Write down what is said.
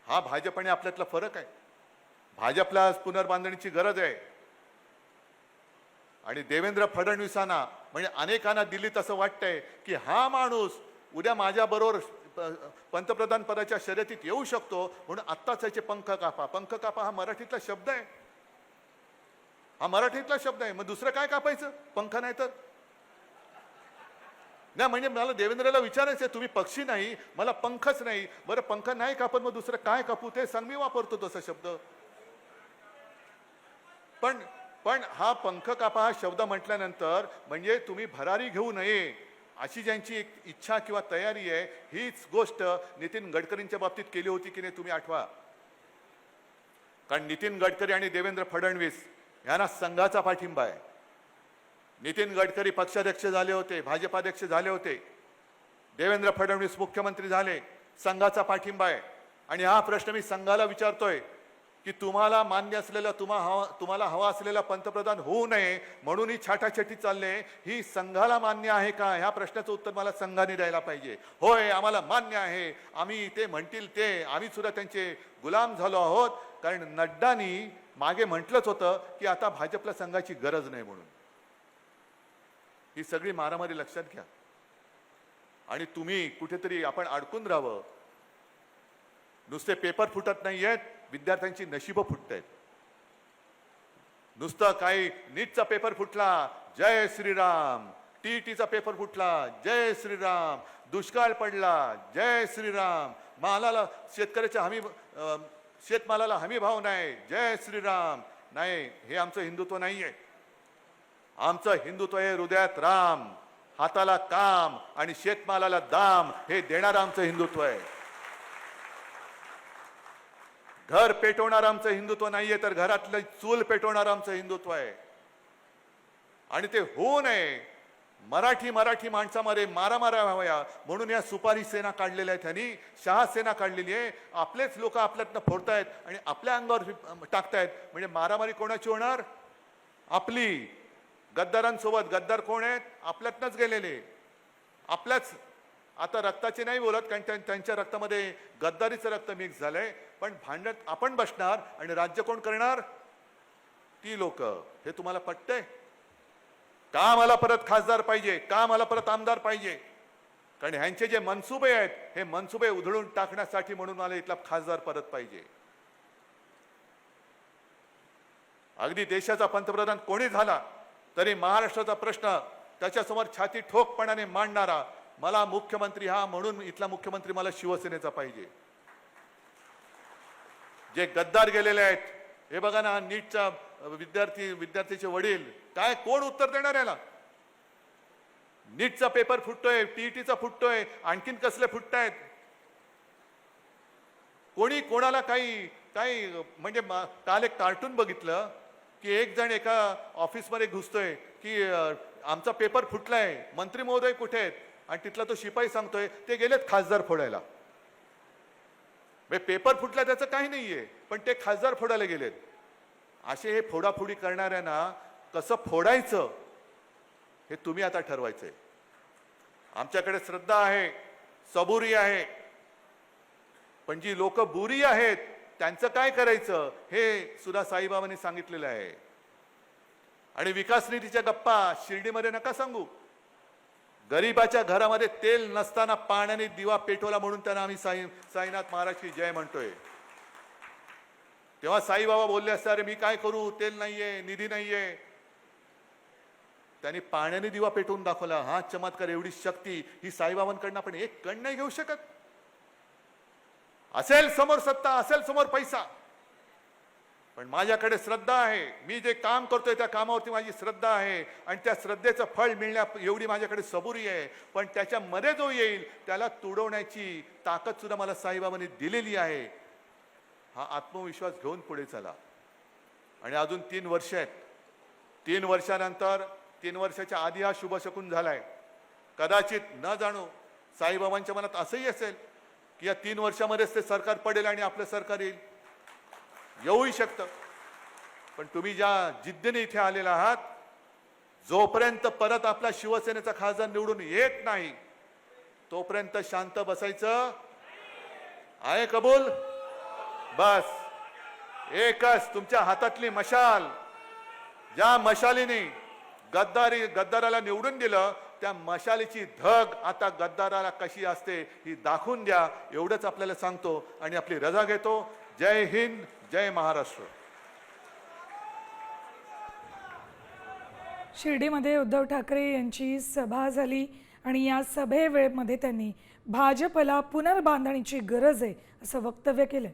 हा भाजप आणि आपल्यातला फरक आहे. भाजपला पुनर्बांधणीची गरज आहे आणि देवेंद्र फडणवीसांना म्हणजे अनेकांना दिल्लीत असं वाटतंय की हा माणूस उद्या माझ्याबरोबर पंतप्रधान पदाच्या शर्यतीत येऊ शकतो, म्हणून आत्ताच याचे पंख कापा. पंख कापा हा मराठीतला शब्द आहे, हा मराठीतला शब्द आहे. मग दुसरं काय कापायचं? पंख नाही तर नाही. म्हणजे मला देवेंद्रला विचारायचं आहे, तुम्ही पक्षी नाही, मला पंखच नाही. बरं पंख नाही कापत, मग दुसरं काय कापू ते सांग. मी वापरतो तसा शब्द. पण पण हा पंख कापा हा शब्द म्हटल्यानंतर म्हणजे तुम्ही भरारी घेऊ नये अशी ज्यांची एक इच्छा किंवा तयारी आहे, हीच गोष्ट नितीन गडकरींच्या बाबतीत केली होती की नाही तुम्ही आठवा. कारण नितीन गडकरी आणि देवेंद्र फडणवीस यांना संघाचा पाठिंबा आहे. नितीन गडकरी पक्षाध्यक्ष झाले होते, भाजपाध्यक्ष झाले होते. देवेंद्र फडणवीस मुख्यमंत्री झाले, संघाचा पाठिंबा आहे. आणि हा प्रश्न मी संघाला विचारतोय की तुम्हाला मान्य असलेला तुम्हाला हवा असलेला पंतप्रधान होऊ नये म्हणून ही छाटाछटी चालले, ही संघाला मान्य आहे का? ह्या प्रश्नाचं उत्तर मला संघाने द्यायला पाहिजे. होय आम्हाला मान्य आहे, आम्ही ते म्हणतील ते, आम्ही सुद्धा त्यांचे गुलाम झालो आहोत. कारण नड्डानी मागे म्हटलंच होतं की आता भाजपला संघाची गरज नाही म्हणून. ही सगळी मारामारी लक्षात घ्या आणि तुम्ही कुठेतरी आपण अडकून राहावं. नुसते पेपर फुटत नाहीयेत, विद्यार्थ्यांची नशीब फुटत आहेत. नुसतं काही नीटचा पेपर फुटला जय श्रीराम, टीईटीचा पेपर फुटला जय श्रीराम, दुष्काळ पडला जय श्रीराम, मालाला शेतकऱ्याच्या शेतमालाला हमी भाव नाही जय श्रीराम. नाही, हे आमचं हिंदुत्व नाहीये. आमचं हिंदुत्व आहे हृदयात राम, हाताला काम आणि शेतमालाला दाम हे देणारं आमचं हिंदुत्व आहे. घर पेटवणार आमचं हिंदुत्व नाहीये, तर घरातलं चूल पेटवणार आमचं हिंदुत्व आहे. आणि ते होऊ नये, मराठी माणसामध्ये मारामारा व्हाव्या म्हणून या सुपारी सेना काढलेल्या आहेत. त्यांनी शहा सेना काढलेली आहे. आपलेच लोक आपल्यातनं फोडतायत आणि आपल्या अंगावर टाकतायत. म्हणजे मारामारी कोणाची होणार? आपली. गद्दारांसोबत. गद्दार कोण आहेत? आपल्यातनंच गेलेले, आपल्याच. आता रक्ताचे नाही बोलत कारण त्यांच्या रक्तामध्ये गद्दारीचं रक्त मिक्स झालंय. पण भांडत आपण बसणार आणि राज्य कोण करणार? ती लोक. हे तुम्हाला पटतंय का? मला परत खासदार पाहिजे का? मला परत आमदार पाहिजे? कारण ह्यांचे जे मनसुबे आहेत हे मनसुबे उधळून टाकण्यासाठी म्हणून मला इथला खासदार परत पाहिजे. अगदी देशाचा पंतप्रधान कोणी झाला तरी महाराष्ट्राचा प्रश्न त्याच्यासमोर छाती ठोकपणाने मांडणारा मला मुख्यमंत्री हा म्हणून इथला मुख्यमंत्री मला शिवसेनेचा पाहिजे. जे गद्दार गेलेले आहेत, हे बघा ना, नीटचा विद्यार्थीचे वडील, काय कोण उत्तर देणार याला? नीटचा पेपर फुटतोय, टीईटीचा फुटतोय, आणखीन कसले फुटतायत? कोणी कोणाला काही म्हणजे काल एक कार्टून बघितलं की एक जण एका ऑफिसमध्ये घुसतोय की आमचा पेपर फुटलाय, मंत्री महोदय कुठे आहेत? आणि तिथला तो शिपाई सांगतोय ते गेलेत खासदार फोडायला. पेपर फुटला त्याचं काही नाहीये, पण ते खासदार फोडायला गेलेत. असे हे फोडाफोडी करणाऱ्यांना कसं फोडायचं हे तुम्ही आता ठरवायचंय. आमच्याकडे श्रद्धा आहे, सबुरी आहे, पण जी लोक बुरी आहेत त्यांचं काय करायचं हे सुद्धा साईबाबांनी सांगितलेलं आहे. आणि विकास निधीच्या गप्पा शिर्डीमध्ये नका सांगू. गरीबाच्या घरामध्ये तेल नसताना पाण्याने दिवा पेटवला म्हणून त्यांना आम्ही साईनाथ महाराजची जय म्हणतोय. तेव्हा साईबाबा बोलले असते, अरे मी काय करू, तेल नाहीये, निधी नाहीये. त्यांनी पाण्याने दिवा पेटवून दाखवला. हा चमत्कार, एवढी शक्ती ही साईबाबांकडनं आपण एक कण नाही घेऊ शकत. असेल समोर सत्ता, असेल समोर पैसा, पण माझ्याकडे श्रद्धा आहे. मी जे काम करतोय त्या कामावरती माझी श्रद्धा आहे आणि त्या श्रद्धेचं फळ मिळण्या एवढी माझ्याकडे सबुरी आहे. पण त्याच्यामध्ये जो येईल त्याला तुडवण्याची ताकद सुद्धा मला साईबाबांनी दिलेली आहे. हा आत्मविश्वास घेऊन पुढे चला. आणि अजून 3 वर्ष आहेत. 3 वर्षानंतर, 3 वर्षाच्या आधी हा शुभशकुन झालाय. कदाचित न जाणू साईबाबांच्या मनात असंही असेल की या 3 वर्षामध्येच ते सरकार पडेल आणि आपलं सरकार येईल. येऊही शकतं. पण तुम्ही ज्या जिद्दीने इथे आलेला आहात, जोपर्यंत परत आपला शिवसेनेचा खासदार निवडून येत नाही तोपर्यंत शांत बसायचं आहे. कबूल? बस एकच तुमच्या हातातली मशाल, ज्या मशालीने गद्दाराला निवडून दिलं, त्या मशालीची धग आता गद्दाराला कशी असते ही दाखवून द्या, एवढंच आपल्याला सांगतो आणि आपली रजा घेतो. जय हिंद, जय महाराष्ट्र. शिर्डीमध्ये उद्धव ठाकरे यांची सभा झाली आणि या सभेवेळेमध्ये त्यांनी भाजपला पुनर्बांधणीची गरज आहे असं वक्तव्य केलं.